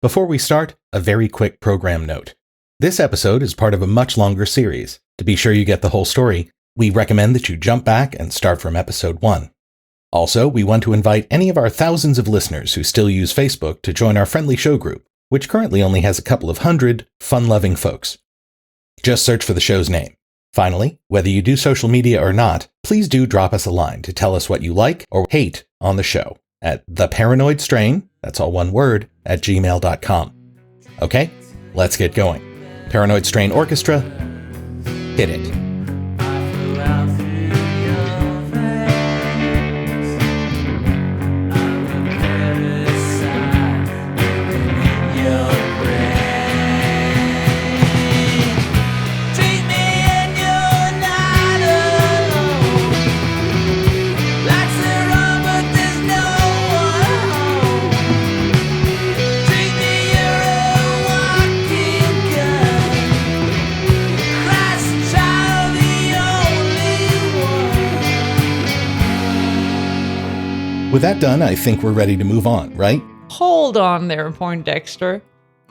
Before we start, a very quick program note. This episode is part of a much longer series. To be sure you get the whole story, we recommend that you jump back and start from episode 1. Also, we want to invite any of our thousands of listeners who still use Facebook to join our friendly show group, which currently only has a couple of hundred fun-loving folks. Just search for the show's name. Finally, whether you do social media or not, please do drop us a line to tell us what you like or hate on the show at theparanoidstrain, that's all one word, at gmail.com. Okay, let's get going. Paranoid Strain Orchestra, hit it. With that done, I think we're ready to move on, right? Hold on there, Poindexter.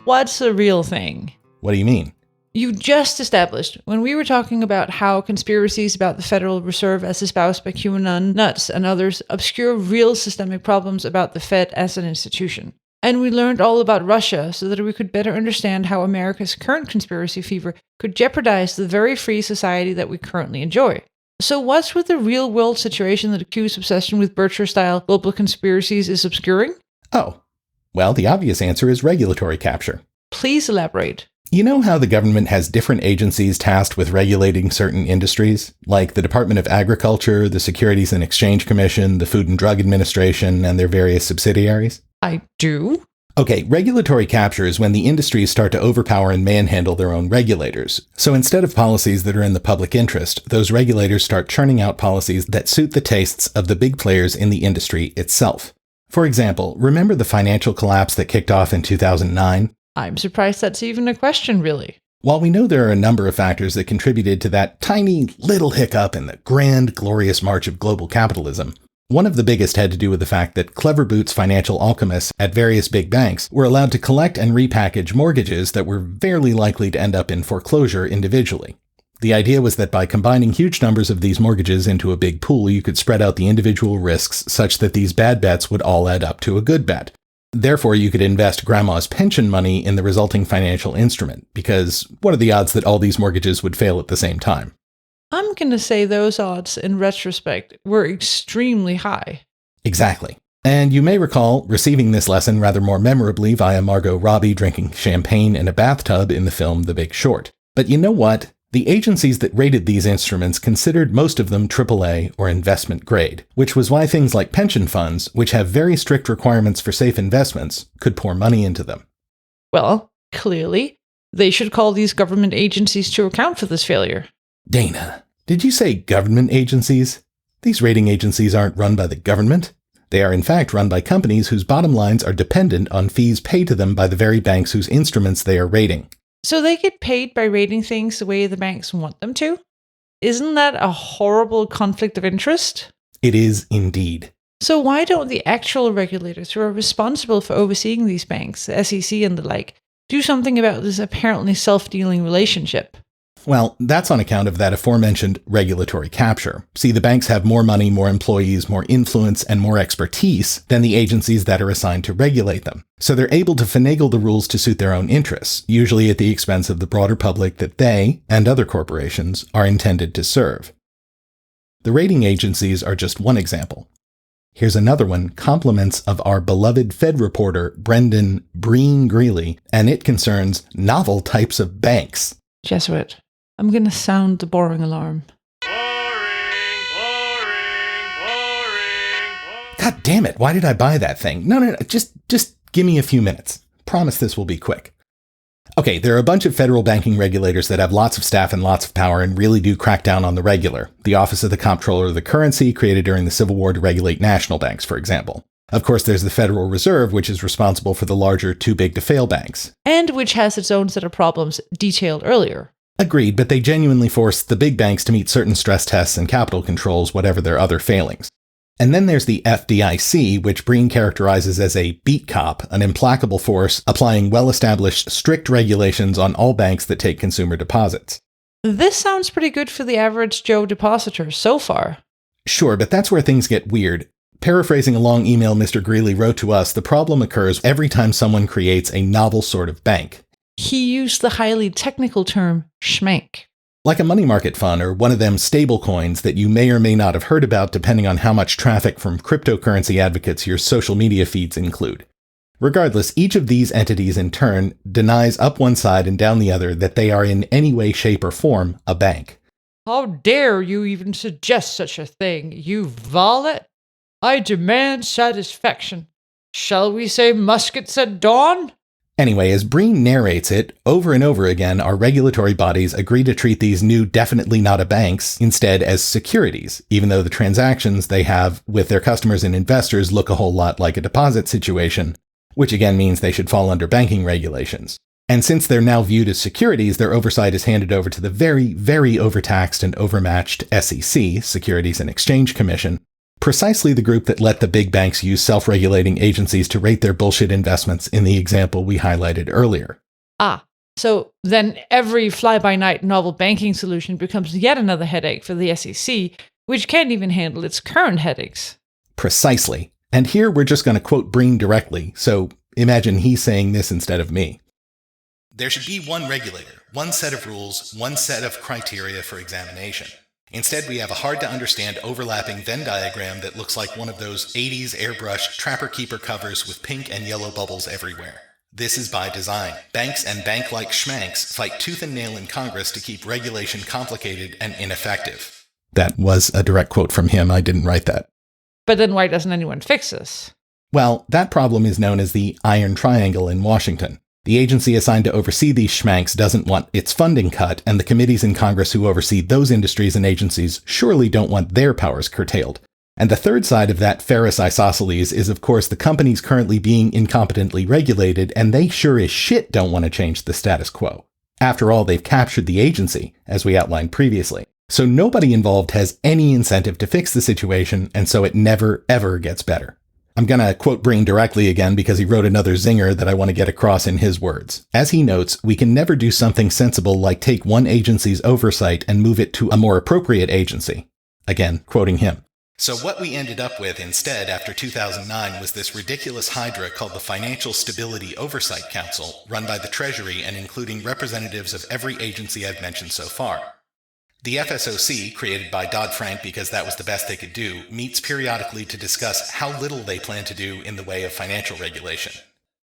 What's the real thing? What do you mean? You just established, when we were talking about how conspiracies about the Federal Reserve as espoused by QAnon nuts and others obscure real systemic problems about the Fed as an institution. And we learned all about Russia so that we could better understand how America's current conspiracy fever could jeopardize the very free society that we currently enjoy. So what's with the real-world situation that accused obsession with Berkshire-style global conspiracies is obscuring? Oh, well, the obvious answer is regulatory capture. Please elaborate. You know how the government has different agencies tasked with regulating certain industries, like the Department of Agriculture, the Securities and Exchange Commission, the Food and Drug Administration, and their various subsidiaries? I do? Okay, regulatory capture is when the industries start to overpower and manhandle their own regulators. So instead of policies that are in the public interest, those regulators start churning out policies that suit the tastes of the big players in the industry itself. For example, remember the financial collapse that kicked off in 2009? I'm surprised that's even a question, really. While we know there are a number of factors that contributed to that tiny little hiccup in the grand, glorious march of global capitalism, one of the biggest had to do with the fact that clever boots financial alchemists at various big banks were allowed to collect and repackage mortgages that were fairly likely to end up in foreclosure individually. The idea was that by combining huge numbers of these mortgages into a big pool, you could spread out the individual risks such that these bad bets would all add up to a good bet. Therefore, you could invest grandma's pension money in the resulting financial instrument, because what are the odds that all these mortgages would fail at the same time? I'm going to say those odds, in retrospect, were extremely high. Exactly. And you may recall receiving this lesson rather more memorably via Margot Robbie drinking champagne in a bathtub in the film The Big Short. But you know what? The agencies that rated these instruments considered most of them AAA or investment grade, which was why things like pension funds, which have very strict requirements for safe investments, could pour money into them. Well, clearly, they should call these government agencies to account for this failure. Dana, did you say government agencies? These rating agencies aren't run by the government. They are in fact run by companies whose bottom lines are dependent on fees paid to them by the very banks whose instruments they are rating. So they get paid by rating things the way the banks want them to? Isn't that a horrible conflict of interest? It is indeed. So why don't the actual regulators who are responsible for overseeing these banks, the SEC and the like, do something about this apparently self-dealing relationship? Well, that's on account of that aforementioned regulatory capture. See, the banks have more money, more employees, more influence, and more expertise than the agencies that are assigned to regulate them. So they're able to finagle the rules to suit their own interests, usually at the expense of the broader public that they, and other corporations, are intended to serve. The rating agencies are just one example. Here's another one, compliments of our beloved Fed reporter, Brendan Breen Greeley, and it concerns novel types of banks. Jesuit. I'm going to sound the boring alarm. Boring. God damn it, why did I buy that thing? No, just give me a few minutes. Promise this will be quick. Okay, there are a bunch of federal banking regulators that have lots of staff and lots of power and really do crack down on the regular. The Office of the Comptroller of the Currency, created during the Civil War to regulate national banks, for example. Of course, there's the Federal Reserve, which is responsible for the larger too-big-to-fail banks. And which has its own set of problems detailed earlier. Agreed, but they genuinely force the big banks to meet certain stress tests and capital controls, whatever their other failings. And then there's the FDIC, which Breen characterizes as a beat cop, an implacable force applying well-established strict regulations on all banks that take consumer deposits. This sounds pretty good for the average Joe depositor so far. Sure, but that's where things get weird. Paraphrasing a long email Mr. Greeley wrote to us, the problem occurs every time someone creates a novel sort of bank. He used the highly technical term schmank. Like a money market fund or one of them stable coins that you may or may not have heard about depending on how much traffic from cryptocurrency advocates your social media feeds include. Regardless, each of these entities in turn denies up one side and down the other that they are in any way, shape, or form a bank. How dare you even suggest such a thing, you varlet? I demand satisfaction. Shall we say muskets at dawn? Anyway, as Breen narrates it, over and over again, our regulatory bodies agree to treat these new definitely not a banks instead as securities, even though the transactions they have with their customers and investors look a whole lot like a deposit situation, which again means they should fall under banking regulations. And since they're now viewed as securities, their oversight is handed over to the very, very overtaxed and overmatched SEC, Securities and Exchange Commission, precisely the group that let the big banks use self-regulating agencies to rate their bullshit investments in the example we highlighted earlier. So then every fly-by-night novel banking solution becomes yet another headache for the SEC, which can't even handle its current headaches. Precisely. And here we're just going to quote Breen directly, so imagine he's saying this instead of me. There should be one regulator, one set of rules, one set of criteria for examination. Instead, we have a hard-to-understand overlapping Venn diagram that looks like one of those 80s airbrushed trapper-keeper covers with pink and yellow bubbles everywhere. This is by design. Banks and bank-like schmanks fight tooth and nail in Congress to keep regulation complicated and ineffective. That was a direct quote from him. I didn't write that. But then why doesn't anyone fix this? Well, that problem is known as the Iron Triangle in Washington. The agency assigned to oversee these schmanks doesn't want its funding cut, and the committees in Congress who oversee those industries and agencies surely don't want their powers curtailed. And the third side of that ferrous isosceles is, of course, the companies currently being incompetently regulated, and they sure as shit don't want to change the status quo. After all, they've captured the agency, as we outlined previously. So nobody involved has any incentive to fix the situation, and so it never, ever gets better. I'm going to quote Breen directly again because he wrote another zinger that I want to get across in his words. As he notes, we can never do something sensible like take one agency's oversight and move it to a more appropriate agency. Again, quoting him. So what we ended up with instead after 2009 was this ridiculous hydra called the Financial Stability Oversight Council, run by the Treasury and including representatives of every agency I've mentioned so far. The FSOC, created by Dodd-Frank because that was the best they could do, meets periodically to discuss how little they plan to do in the way of financial regulation.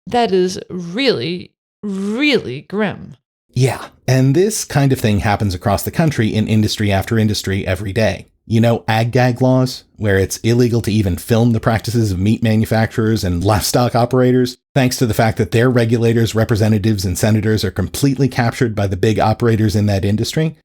That is really, really grim. Yeah, and this kind of thing happens across the country in industry after industry every day. You know ag-gag laws, where it's illegal to even film the practices of meat manufacturers and livestock operators, thanks to the fact that their regulators, representatives, and senators are completely captured by the big operators in that industry?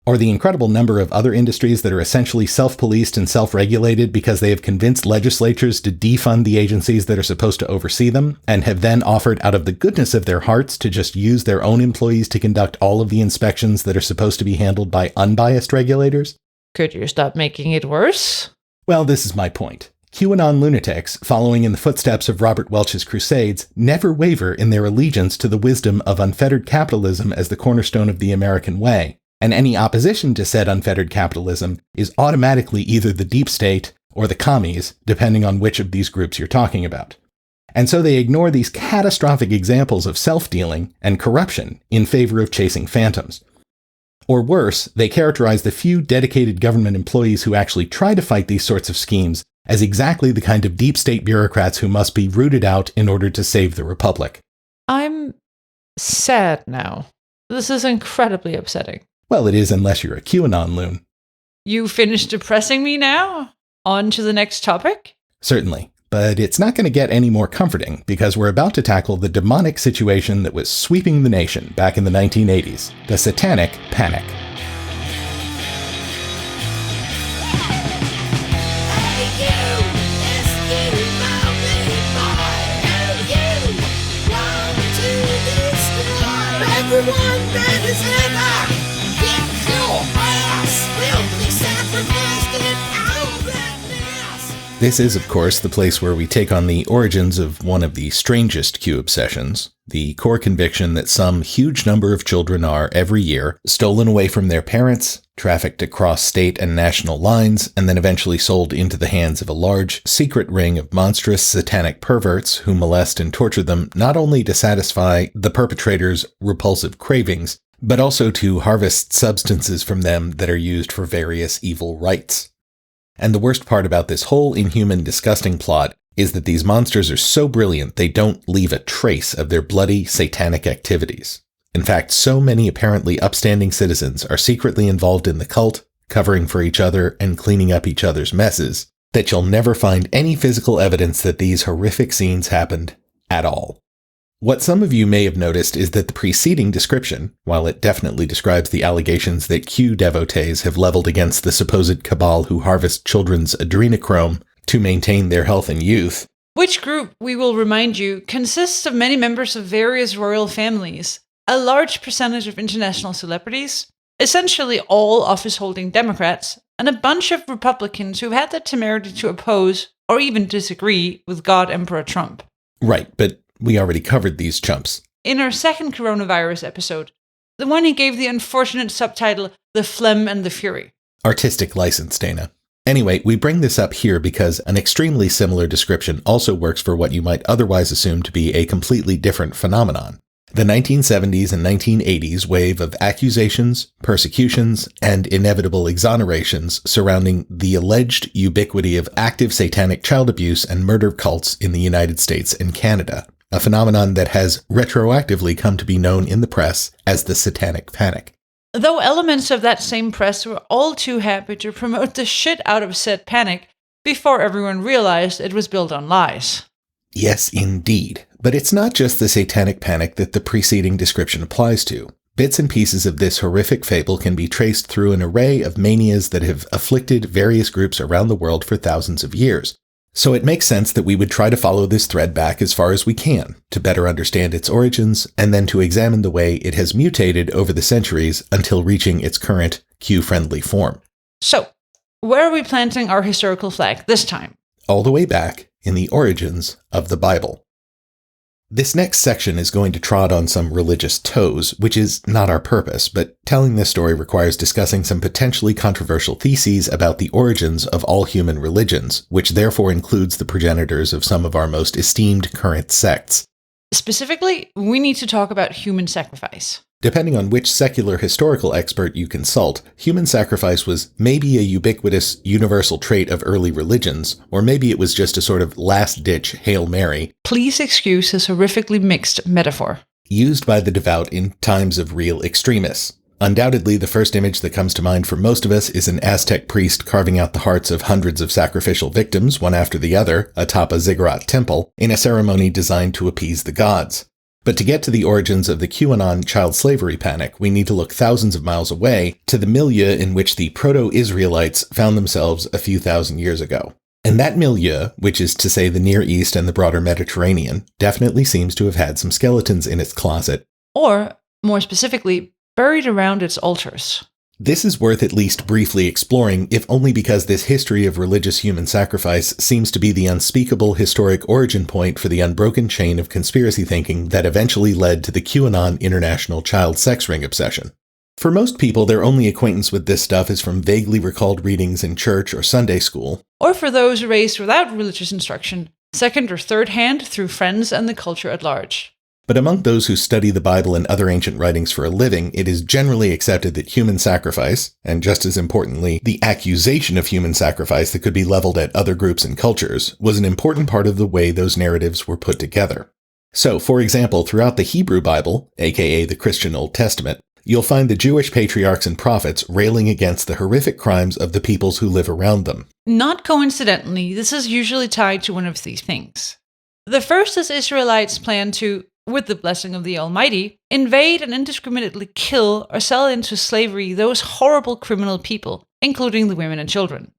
Or the incredible number of other industries that are essentially self-policed and self-regulated because they have convinced legislatures to defund the agencies that are supposed to oversee them, and have then offered out of the goodness of their hearts to just use their own employees to conduct all of the inspections that are supposed to be handled by unbiased regulators? Could you stop making it worse? Well, this is my point. QAnon lunatics, following in the footsteps of Robert Welch's crusades, never waver in their allegiance to the wisdom of unfettered capitalism as the cornerstone of the American way. And any opposition to said unfettered capitalism is automatically either the deep state or the commies, depending on which of these groups you're talking about. And so they ignore these catastrophic examples of self-dealing and corruption in favor of chasing phantoms. Or worse, they characterize the few dedicated government employees who actually try to fight these sorts of schemes as exactly the kind of deep state bureaucrats who must be rooted out in order to save the republic. I'm sad now. This is incredibly upsetting. Well, it is unless you're a QAnon loon. You finished depressing me now? On to the next topic? Certainly, but it's not going to get any more comforting because we're about to tackle the demonic situation that was sweeping the nation back in the 1980s, the Satanic Panic. Everyone that is ever get your ass will be sacrificed in all that mess. This is, of course, the place where we take on the origins of one of the strangest Q obsessions, the core conviction that some huge number of children are, every year, stolen away from their parents, trafficked across state and national lines, and then eventually sold into the hands of a large, secret ring of monstrous satanic perverts who molest and torture them not only to satisfy the perpetrator's repulsive cravings, but also to harvest substances from them that are used for various evil rites. And the worst part about this whole inhuman, disgusting plot is that these monsters are so brilliant they don't leave a trace of their bloody, satanic activities. In fact, so many apparently upstanding citizens are secretly involved in the cult, covering for each other and cleaning up each other's messes, that you'll never find any physical evidence that these horrific scenes happened at all. What some of you may have noticed is that the preceding description, while it definitely describes the allegations that Q devotees have leveled against the supposed cabal who harvest children's adrenochrome to maintain their health and youth, which group, we will remind you, consists of many members of various royal families, a large percentage of international celebrities, essentially all office-holding Democrats, and a bunch of Republicans who had the temerity to oppose or even disagree with God Emperor Trump. Right, but we already covered these chumps in our second coronavirus episode, the one he gave the unfortunate subtitle, The Phlegm and the Fury. Artistic license, Dana. Anyway, we bring this up here because an extremely similar description also works for what you might otherwise assume to be a completely different phenomenon. The 1970s and 1980s wave of accusations, persecutions, and inevitable exonerations surrounding the alleged ubiquity of active satanic child abuse and murder cults in the United States and Canada, a phenomenon that has retroactively come to be known in the press as the Satanic Panic. Though elements of that same press were all too happy to promote the shit out of said panic before everyone realized it was built on lies. Yes, indeed. But it's not just the Satanic Panic that the preceding description applies to. Bits and pieces of this horrific fable can be traced through an array of manias that have afflicted various groups around the world for thousands of years. So it makes sense that we would try to follow this thread back as far as we can, to better understand its origins, and then to examine the way it has mutated over the centuries until reaching its current Q-friendly form. So, where are we planting our historical flag this time? All the way back in the origins of the Bible. This next section is going to trot on some religious toes, which is not our purpose, but telling this story requires discussing some potentially controversial theses about the origins of all human religions, which therefore includes the progenitors of some of our most esteemed current sects. Specifically, we need to talk about human sacrifice. Depending on which secular historical expert you consult, human sacrifice was maybe a ubiquitous, universal trait of early religions, or maybe it was just a sort of last-ditch Hail Mary. Please excuse this horrifically mixed metaphor. Used by the devout in times of real extremists. Undoubtedly, the first image that comes to mind for most of us is an Aztec priest carving out the hearts of hundreds of sacrificial victims, one after the other, atop a ziggurat temple, in a ceremony designed to appease the gods. But to get to the origins of the QAnon child slavery panic, we need to look thousands of miles away to the milieu in which the proto-Israelites found themselves a few thousand years ago. And that milieu, which is to say the Near East and the broader Mediterranean, definitely seems to have had some skeletons in its closet. Or, more specifically, buried around its altars. This is worth at least briefly exploring, if only because this history of religious human sacrifice seems to be the unspeakable historic origin point for the unbroken chain of conspiracy thinking that eventually led to the QAnon international child sex ring obsession. For most people, their only acquaintance with this stuff is from vaguely recalled readings in church or Sunday school. Or for those raised without religious instruction, second or third hand through friends and the culture at large. But among those who study the Bible and other ancient writings for a living, it is generally accepted that human sacrifice, and just as importantly, the accusation of human sacrifice that could be leveled at other groups and cultures, was an important part of the way those narratives were put together. So, for example, throughout the Hebrew Bible, aka the Christian Old Testament, you'll find the Jewish patriarchs and prophets railing against the horrific crimes of the peoples who live around them. Not coincidentally, this is usually tied to one of these things. The first is Israelites' plan to, with the blessing of the Almighty, invade and indiscriminately kill or sell into slavery those horrible criminal people, including the women and children.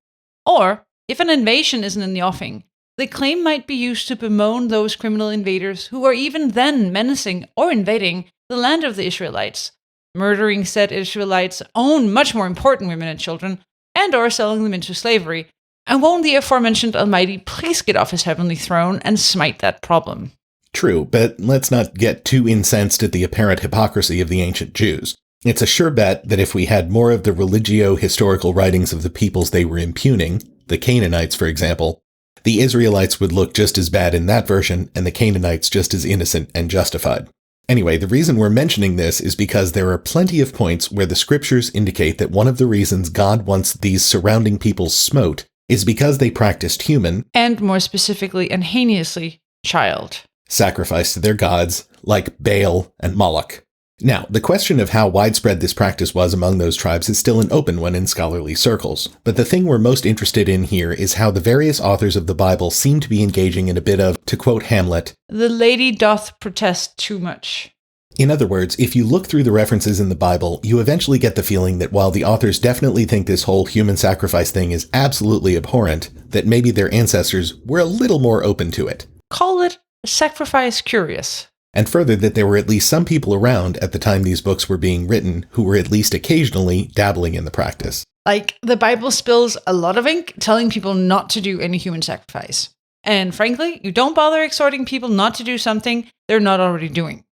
Or, if an invasion isn't in the offing, the claim might be used to bemoan those criminal invaders who are even then menacing or invading the land of the Israelites, murdering said Israelites' own much more important women and children, and or selling them into slavery, And won't the aforementioned Almighty please get off his heavenly throne and smite that problem? True, but let's not get too incensed at the apparent hypocrisy of the ancient Jews. It's a sure bet that if we had more of the religio-historical writings of the peoples they were impugning, the Canaanites, for example, the Israelites would look just as bad in that version, and the Canaanites just as innocent and justified. Anyway, the reason we're mentioning this is because there are plenty of points where the scriptures indicate that one of the reasons God wants these surrounding peoples smote is because they practiced human, and more specifically and heinously, child sacrifice to their gods, like Baal and Moloch. Now, the question of how widespread this practice was among those tribes is still an open one in scholarly circles, but the thing we're most interested in here is how the various authors of the Bible seem to be engaging in a bit of, to quote Hamlet, "The lady doth protest too much." In other words, if you look through the references in the Bible, you eventually get the feeling that while the authors definitely think this whole human sacrifice thing is absolutely abhorrent, that maybe their ancestors were a little more open to it. Call it sacrifice curious. And further, that there were at least some people around at the time these books were being written who were at least occasionally dabbling in the practice. Like, the Bible spills a lot of ink telling people not to do any human sacrifice. And frankly, you don't bother exhorting people not to do something they're not already doing.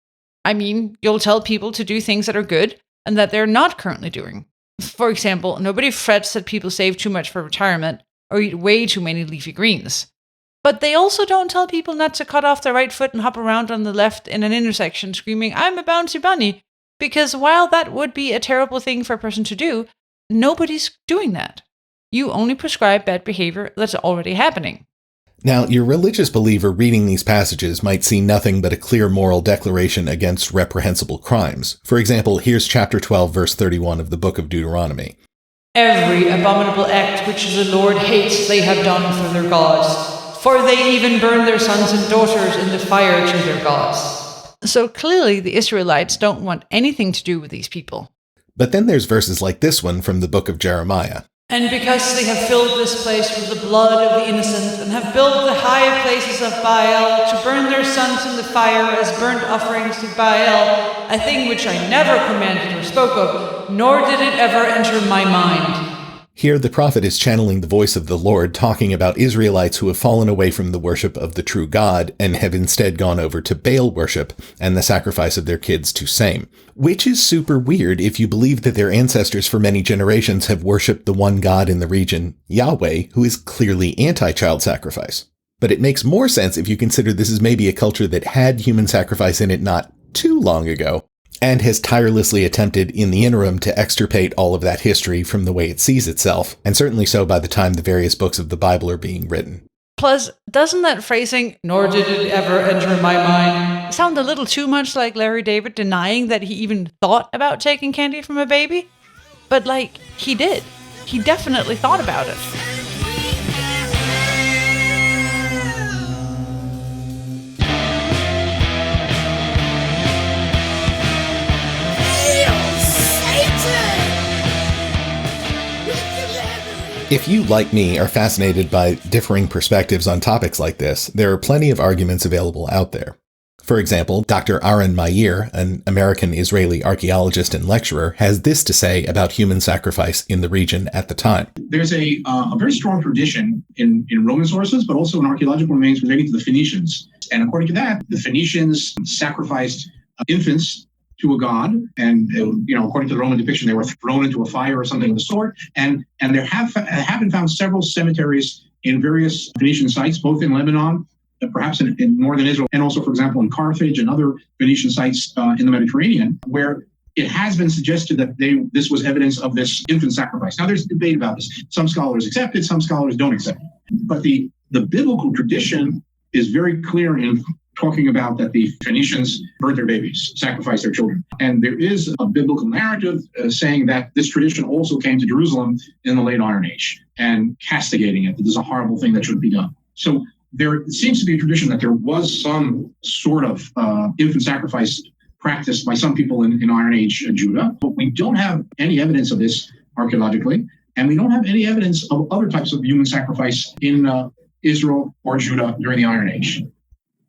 I mean, you'll tell people to do things that are good and that they're not currently doing. For example, nobody frets that people save too much for retirement or eat way too many leafy greens. But they also don't tell people not to cut off their right foot and hop around on the left in an intersection screaming, "I'm a bouncy bunny," because while that would be a terrible thing for a person to do, nobody's doing that. You only prescribe bad behavior that's already happening. Now, your religious believer reading these passages might see nothing but a clear moral declaration against reprehensible crimes. For example, here's chapter 12, verse 31 of the book of Deuteronomy. "Every abominable act which the Lord hates they have done for their gods. For they even burn their sons and daughters in the fire to their gods." So clearly the Israelites don't want anything to do with these people. But then there's verses like this one from the book of Jeremiah. "And because they have filled this place with the blood of the innocent, and have built the high places of Baal, to burn their sons in the fire as burnt offerings to Baal, a thing which I never commanded or spoke of, nor did it ever enter my mind." Here, the prophet is channeling the voice of the Lord talking about Israelites who have fallen away from the worship of the true God and have instead gone over to Baal worship and the sacrifice of their kids to same. Which is super weird if you believe that their ancestors for many generations have worshipped the one God in the region, Yahweh, who is clearly anti-child sacrifice. But it makes more sense if you consider this is maybe a culture that had human sacrifice in it not too long ago, and has tirelessly attempted in the interim to extirpate all of that history from the way it sees itself, and certainly so by the time the various books of the Bible are being written. Plus, doesn't that phrasing, "nor did it ever enter my mind," sound a little too much like Larry David denying that he even thought about taking candy from a baby? But he did. He definitely thought about it. If you, like me, are fascinated by differing perspectives on topics like this, there are plenty of arguments available out there. For example, Dr. Aaron Meir, an American-Israeli archaeologist and lecturer, has this to say about human sacrifice in the region at the time. There's a very strong tradition in Roman sources, but also in archaeological remains relating to the Phoenicians. And according to that, the Phoenicians sacrificed infants to a god, and according to the Roman depiction, they were thrown into a fire or something of the sort. And there have been found several cemeteries in various Phoenician sites, both in Lebanon, perhaps in northern Israel, and also, for example, in Carthage and other Phoenician sites in the Mediterranean, where it has been suggested that this was evidence of this infant sacrifice. Now, there's debate about this. Some scholars accept it, some scholars don't accept it. But the biblical tradition is very clear in talking about that the Phoenicians burnt their babies, sacrificed their children. And there is a biblical narrative saying that this tradition also came to Jerusalem in the late Iron Age and castigating it, that this is a horrible thing that shouldn't be done. So there seems to be a tradition that there was some sort of infant sacrifice practiced by some people in Iron Age Judah, but we don't have any evidence of this archaeologically, and we don't have any evidence of other types of human sacrifice in Israel or Judah during the Iron Age.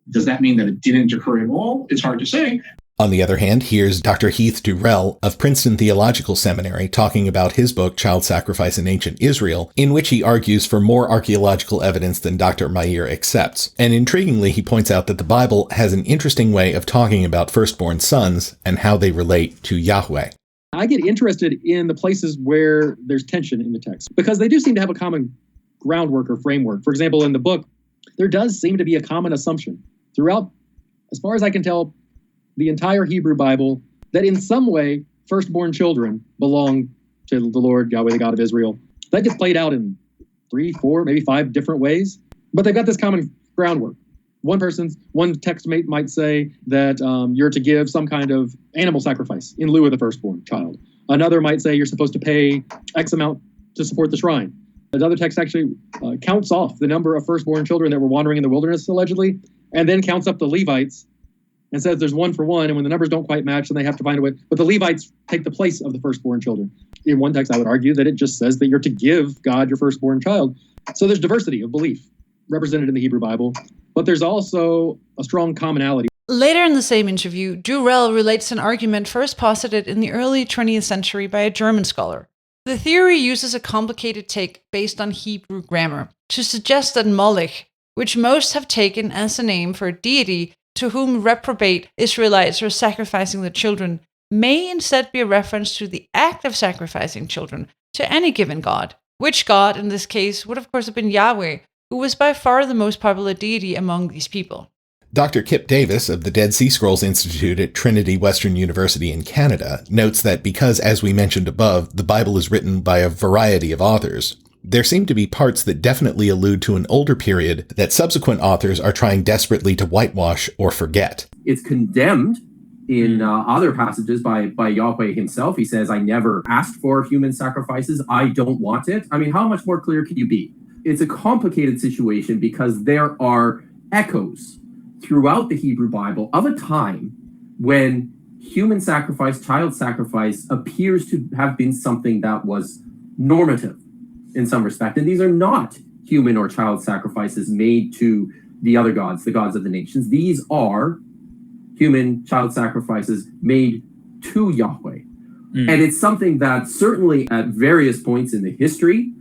Does that mean that it didn't occur at all? It's hard to say. On the other hand, here's Dr. Heath Durrell of Princeton Theological Seminary talking about his book, Child Sacrifice in Ancient Israel, in which he argues for more archaeological evidence than Dr. Meir accepts. And intriguingly, he points out that the Bible has an interesting way of talking about firstborn sons and how they relate to Yahweh. I get interested in the places where there's tension in the text, because they do seem to have a common groundwork or framework. For example, in the book, there does seem to be a common assumption throughout, as far as I can tell, the entire Hebrew Bible, that in some way, firstborn children belong to the Lord, Yahweh, the God of Israel. That gets played out in 3, 4, maybe 5 different ways, but they've got this common groundwork. One text might say that you're to give some kind of animal sacrifice in lieu of the firstborn child. Another might say you're supposed to pay X amount to support the shrine. Another text actually counts off the number of firstborn children that were wandering in the wilderness, allegedly, and then counts up the Levites and says there's 1 for 1, and when the numbers don't quite match, then they have to find a way. But the Levites take the place of the firstborn children. In one text, I would argue that it just says that you're to give God your firstborn child. So there's diversity of belief represented in the Hebrew Bible, but there's also a strong commonality. Later in the same interview, Durrell relates an argument first posited in the early 20th century by a German scholar. The theory uses a complicated take based on Hebrew grammar to suggest that Molech, which most have taken as a name for a deity to whom reprobate Israelites are sacrificing their children, may instead be a reference to the act of sacrificing children to any given god, which god in this case would of course have been Yahweh, who was by far the most popular deity among these people. Dr. Kip Davis of the Dead Sea Scrolls Institute at Trinity Western University in Canada notes that because, as we mentioned above, the Bible is written by a variety of authors, there seem to be parts that definitely allude to an older period that subsequent authors are trying desperately to whitewash or forget. It's condemned in other passages by Yahweh himself. He says, I never asked for human sacrifices. I don't want it. I mean, how much more clear can you be? It's a complicated situation because there are echoes throughout the Hebrew Bible of a time when human sacrifice, child sacrifice, appears to have been something that was normative in some respect. And these are not human or child sacrifices made to the other gods, the gods of the nations. These are human child sacrifices made to Yahweh. And it's something that certainly at various points in the history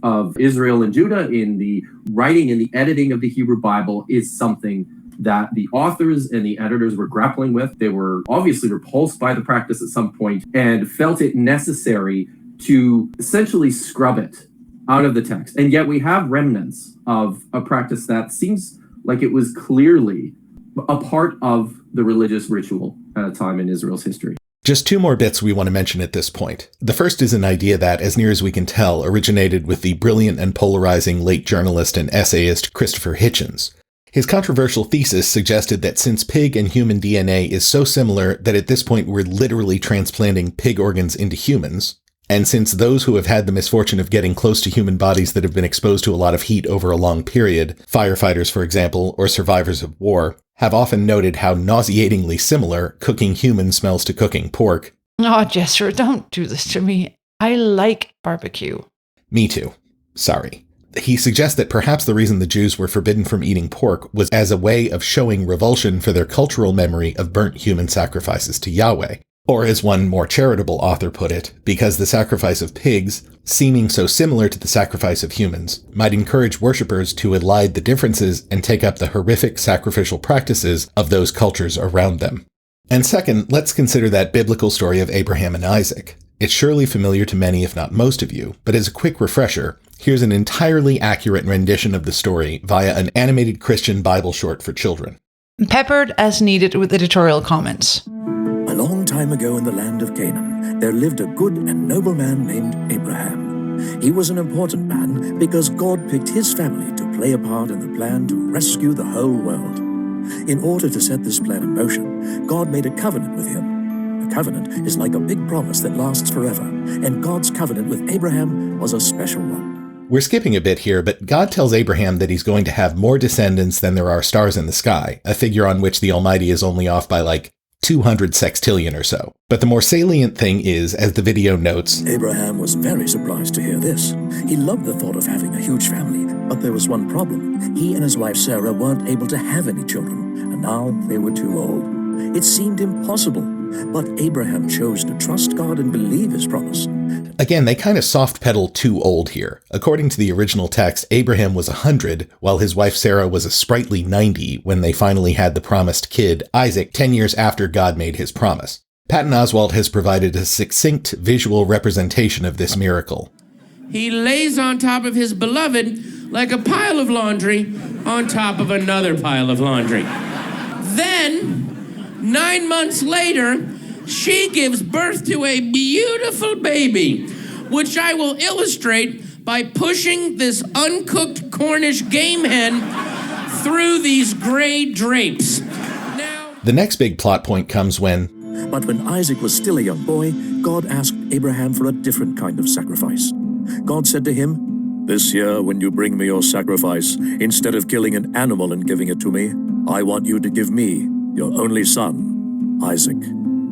of Israel and Judah, in the writing and the editing of the Hebrew Bible, is something that the authors and the editors were grappling with. They were obviously repulsed by the practice at some point and felt it necessary to essentially scrub it out of the text. And yet we have remnants of a practice that seems like it was clearly a part of the religious ritual at a time in Israel's history. Just 2 more bits we want to mention at this point. The first is an idea that, as near as we can tell, originated with the brilliant and polarizing late journalist and essayist Christopher Hitchens. His controversial thesis suggested that since pig and human DNA is so similar that at this point we're literally transplanting pig organs into humans, and since those who have had the misfortune of getting close to human bodies that have been exposed to a lot of heat over a long period, firefighters for example, or survivors of war, have often noted how nauseatingly similar cooking human smells to cooking pork. Oh, Jester, don't do this to me. I like barbecue. Me too. Sorry. He suggests that perhaps the reason the Jews were forbidden from eating pork was as a way of showing revulsion for their cultural memory of burnt human sacrifices to Yahweh. Or as one more charitable author put it, because the sacrifice of pigs, seeming so similar to the sacrifice of humans, might encourage worshippers to elide the differences and take up the horrific sacrificial practices of those cultures around them. And second, let's consider that biblical story of Abraham and Isaac. It's surely familiar to many, if not most of you, but as a quick refresher, here's an entirely accurate rendition of the story via an animated Christian Bible short for children. Peppered as needed with editorial comments. A long time ago in the land of Canaan, there lived a good and noble man named Abraham. He was an important man because God picked his family to play a part in the plan to rescue the whole world. In order to set this plan in motion, God made a covenant with him. A covenant is like a big promise that lasts forever, and God's covenant with Abraham was a special one. We're skipping a bit here, but God tells Abraham that he's going to have more descendants than there are stars in the sky, a figure on which the Almighty is only off by like 200 sextillion or so. But the more salient thing is, as the video notes, Abraham was very surprised to hear this. He loved the thought of having a huge family, but there was one problem. He and his wife Sarah weren't able to have any children, and now they were too old. It seemed impossible, but Abraham chose to trust God and believe his promise. Again, they kind of soft pedal too old here. According to the original text, Abraham was 100, while his wife Sarah was a sprightly 90 when they finally had the promised kid, Isaac, 10 years after God made his promise. Patton Oswalt has provided a succinct visual representation of this miracle. He lays on top of his beloved like a pile of laundry on top of another pile of laundry. Then, 9 months later, she gives birth to a beautiful baby, which I will illustrate by pushing this uncooked Cornish game hen through these gray drapes. Now, the next big plot point comes when... But when Isaac was still a young boy, God asked Abraham for a different kind of sacrifice. God said to him, "This year, when you bring me your sacrifice, instead of killing an animal and giving it to me, I want you to give me your only son, Isaac."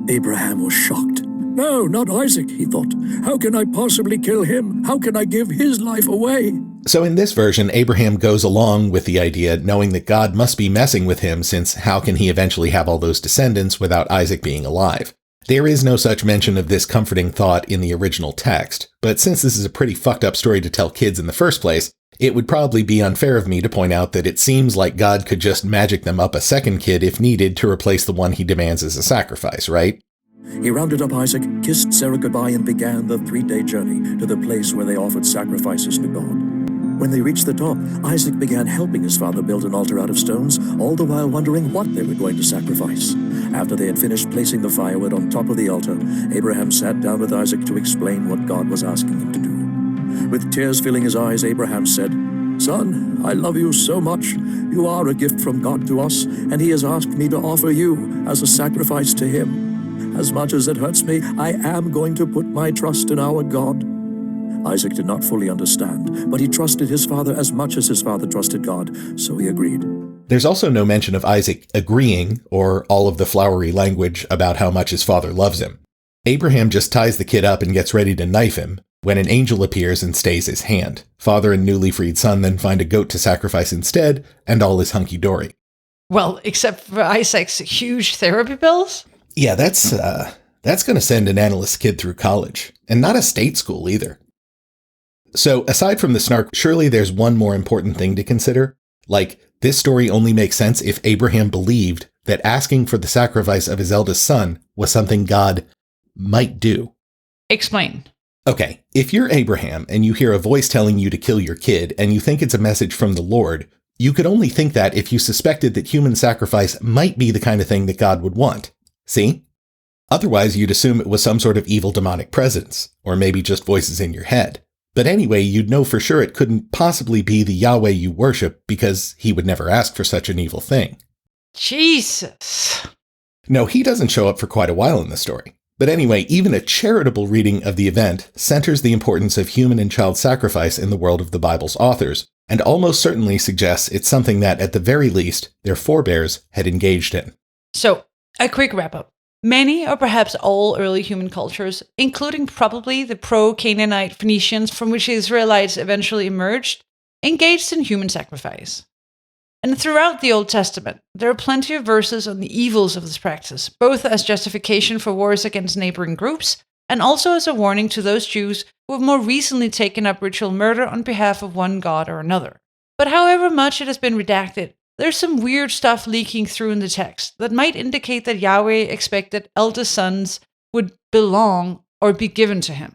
Abraham was shocked. "No, not Isaac," he thought. "How can I possibly kill him? How can I give his life away?" So in this version, Abraham goes along with the idea, knowing that God must be messing with him, since how can he eventually have all those descendants without Isaac being alive? There is no such mention of this comforting thought in the original text, but since this is a pretty fucked up story to tell kids in the first place, it would probably be unfair of me to point out that it seems like God could just magic them up a second kid if needed to replace the one he demands as a sacrifice, right? He rounded up Isaac, kissed Sarah goodbye, and began the 3-day journey to the place where they offered sacrifices to God. When they reached the top, Isaac began helping his father build an altar out of stones, all the while wondering what they were going to sacrifice. After they had finished placing the firewood on top of the altar, Abraham sat down with Isaac to explain what God was asking him to do. With tears filling his eyes, Abraham said, "Son, I love you so much. You are a gift from God to us, and he has asked me to offer you as a sacrifice to him. As much as it hurts me, I am going to put my trust in our God." Isaac did not fully understand, but he trusted his father as much as his father trusted God, so he agreed. There's also no mention of Isaac agreeing, or all of the flowery language about how much his father loves him. Abraham just ties the kid up and gets ready to knife him, when an angel appears and stays his hand. Father and newly freed son then find a goat to sacrifice instead, and all is hunky-dory. Well, except for Isaac's huge therapy bills? Yeah, that's going to send an analyst kid through college, and not a state school either. So, aside from the snark, surely there's one more important thing to consider. Like, this story only makes sense if Abraham believed that asking for the sacrifice of his eldest son was something God might do. Explain. Okay, if you're Abraham and you hear a voice telling you to kill your kid and you think it's a message from the Lord, you could only think that if you suspected that human sacrifice might be the kind of thing that God would want. See? Otherwise, you'd assume it was some sort of evil demonic presence, or maybe just voices in your head. But anyway, you'd know for sure it couldn't possibly be the Yahweh you worship because he would never ask for such an evil thing. Jesus. No, he doesn't show up for quite a while in the story. But anyway, even a charitable reading of the event centers the importance of human and child sacrifice in the world of the Bible's authors, and almost certainly suggests it's something that, at the very least, their forebears had engaged in. So, a quick wrap-up. Many, or perhaps all, early human cultures, including probably the pro-Canaanite Phoenicians from which the Israelites eventually emerged, engaged in human sacrifice. And throughout the Old Testament, there are plenty of verses on the evils of this practice, both as justification for wars against neighboring groups, and also as a warning to those Jews who have more recently taken up ritual murder on behalf of one god or another. But however much it has been redacted, there's some weird stuff leaking through in the text that might indicate that Yahweh expected eldest sons would belong or be given to him.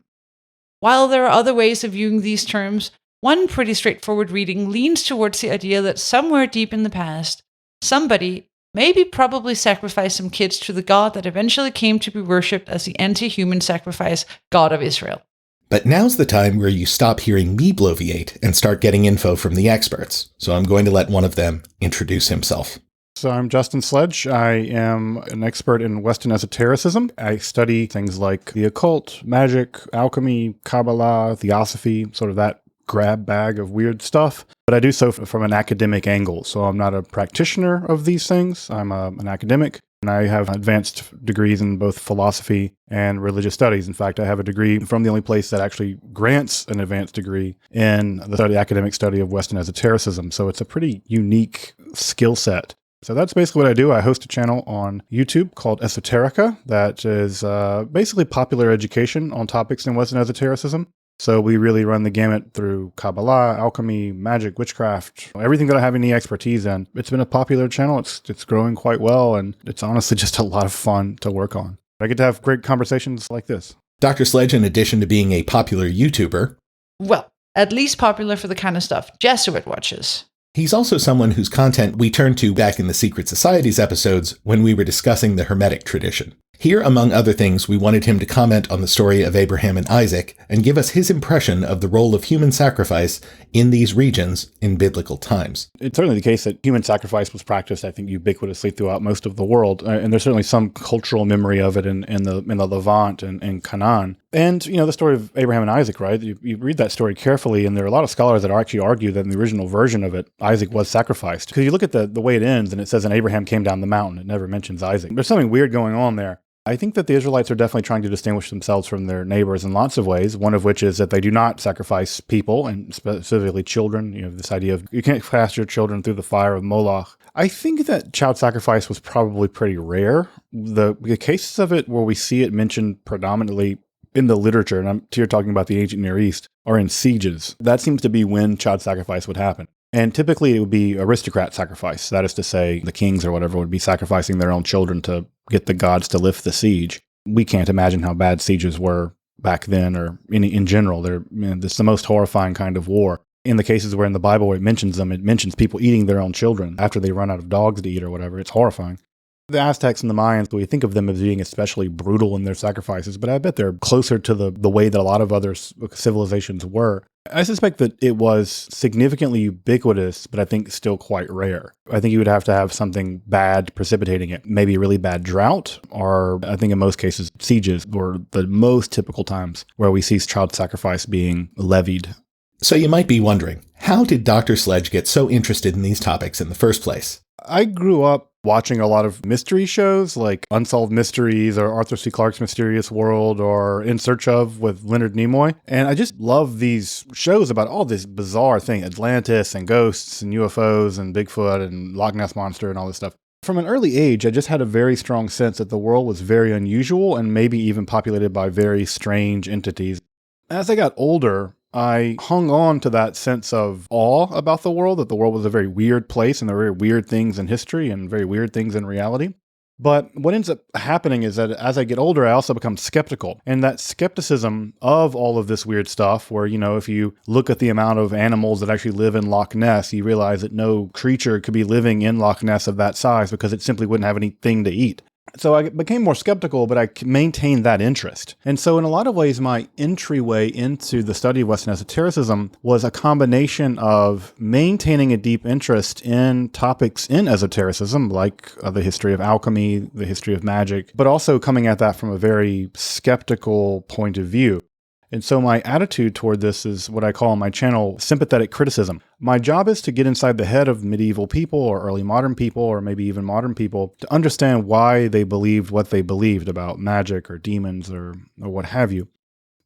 While there are other ways of viewing these terms, one pretty straightforward reading leans towards the idea that somewhere deep in the past, somebody, maybe probably sacrificed some kids to the god that eventually came to be worshipped as the anti-human sacrifice god of Israel. But now's the time where you stop hearing me bloviate and start getting info from the experts. So I'm going to let one of them introduce himself. So I'm Justin Sledge. I am an expert in Western esotericism. I study things like the occult, magic, alchemy, Kabbalah, theosophy, sort of that grab bag of weird stuff. But I do so from an academic angle. So I'm not a practitioner of these things. I'm an academic. And I have advanced degrees in both philosophy and religious studies. In fact, I have a degree from the only place that actually grants an advanced degree in the academic study of Western esotericism. So it's a pretty unique skill set. So that's basically what I do. I host a channel on YouTube called Esoterica that is basically popular education on topics in Western esotericism. So we really run the gamut through Kabbalah, alchemy, magic, witchcraft, everything that I have any expertise in. It's been a popular channel. It's growing quite well, and it's honestly just a lot of fun to work on. I get to have great conversations like this. Dr. Sledge, in addition to being a popular YouTuber, Well, at least popular for the kind of stuff Jesuit watches. he's also someone whose content we turned to back in the Secret Societies episodes when we were discussing the Hermetic tradition. Here, among other things, we wanted him to comment on the story of Abraham and Isaac and give us his impression of the role of human sacrifice in these regions in biblical times. It's certainly the case that human sacrifice was practiced, I think, ubiquitously throughout most of the world. And there's certainly some cultural memory of it in the Levant and Qanon. And, the story of Abraham and Isaac, right? You read that story carefully, and there are a lot of scholars that actually argue that in the original version of it, Isaac was sacrificed. Because you look at the way it ends, and it says, and Abraham came down the mountain. It never mentions Isaac. There's something weird going on there. I think that the Israelites are definitely trying to distinguish themselves from their neighbors in lots of ways, one of which is that they do not sacrifice people, and specifically children. This idea of you can't cast your children through the fire of Moloch. I think that child sacrifice was probably pretty rare. The cases of it where we see it mentioned predominantly in the literature, and I'm here talking about the ancient Near East, are in sieges. That seems to be when child sacrifice would happen. And typically it would be aristocrat sacrifice. That is to say, the kings or whatever would be sacrificing their own children to get the gods to lift the siege. We can't imagine how bad sieges were back then or in general. It's the most horrifying kind of war. In the cases where in the Bible where it mentions them, it mentions people eating their own children after they run out of dogs to eat or whatever. It's horrifying. The Aztecs and the Mayans, we think of them as being especially brutal in their sacrifices, but I bet they're closer to the way that a lot of other civilizations were. I suspect that it was significantly ubiquitous, but I think still quite rare. I think you would have to have something bad precipitating it, maybe a really bad drought, or I think in most cases, sieges were the most typical times where we see child sacrifice being levied. So you might be wondering, how did Dr. Sledge get so interested in these topics in the first place? I grew up watching a lot of mystery shows like Unsolved Mysteries or Arthur C. Clarke's Mysterious World or In Search Of with Leonard Nimoy. And I just love these shows about all this bizarre thing, Atlantis and ghosts and UFOs and Bigfoot and Loch Ness Monster and all this stuff. From an early age, I just had a very strong sense that the world was very unusual and maybe even populated by very strange entities. As I got older, I hung on to that sense of awe about the world, that the world was a very weird place and there were very weird things in history and very weird things in reality. But what ends up happening is that as I get older, I also become skeptical. And that skepticism of all of this weird stuff, where, if you look at the amount of animals that actually live in Loch Ness, you realize that no creature could be living in Loch Ness of that size because it simply wouldn't have anything to eat. So I became more skeptical, but I maintained that interest. And so in a lot of ways, my entryway into the study of Western esotericism was a combination of maintaining a deep interest in topics in esotericism, like the history of alchemy, the history of magic, but also coming at that from a very skeptical point of view. And so my attitude toward this is what I call on my channel sympathetic criticism. My job is to get inside the head of medieval people or early modern people or maybe even modern people to understand why they believed what they believed about magic or demons or what have you.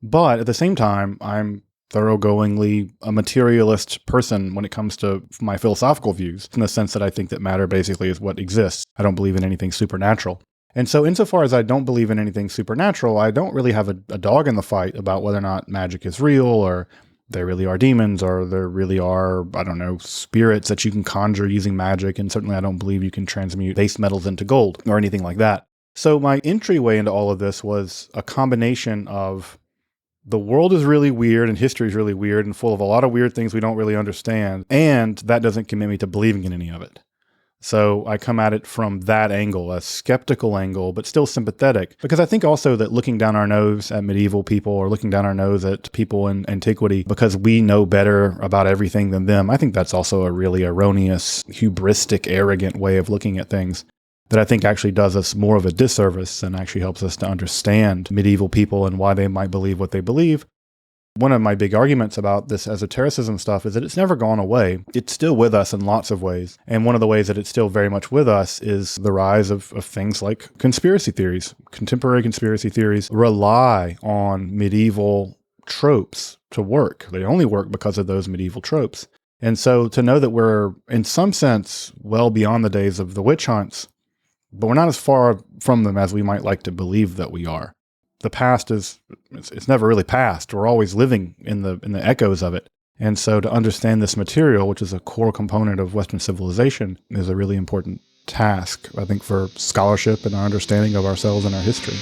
But at the same time, I'm thoroughgoingly a materialist person when it comes to my philosophical views, in the sense that I think that matter basically is what exists. I don't believe in anything supernatural. And so insofar as I don't believe in anything supernatural, I don't really have a dog in the fight about whether or not magic is real or there really are demons or there really are, spirits that you can conjure using magic. And certainly I don't believe you can transmute base metals into gold or anything like that. So my entryway into all of this was a combination of the world is really weird and history is really weird and full of a lot of weird things we don't really understand. And that doesn't commit me to believing in any of it. So I come at it from that angle, a skeptical angle, but still sympathetic. Because I think also that looking down our nose at medieval people or looking down our nose at people in antiquity because we know better about everything than them, I think that's also a really erroneous, hubristic, arrogant way of looking at things that I think actually does us more of a disservice and actually helps us to understand medieval people and why they might believe what they believe. One of my big arguments about this esotericism stuff is that it's never gone away. It's still with us in lots of ways. And one of the ways that it's still very much with us is the rise of things like conspiracy theories. Contemporary conspiracy theories rely on medieval tropes to work. They only work because of those medieval tropes. And so to know that we're, in some sense, well beyond the days of the witch hunts, but we're not as far from them as we might like to believe that we are. The past it's never really past. We're always living in the echoes of it. And so to understand this material, which is a core component of Western civilization, is a really important task, I think, for scholarship and our understanding of ourselves and our history.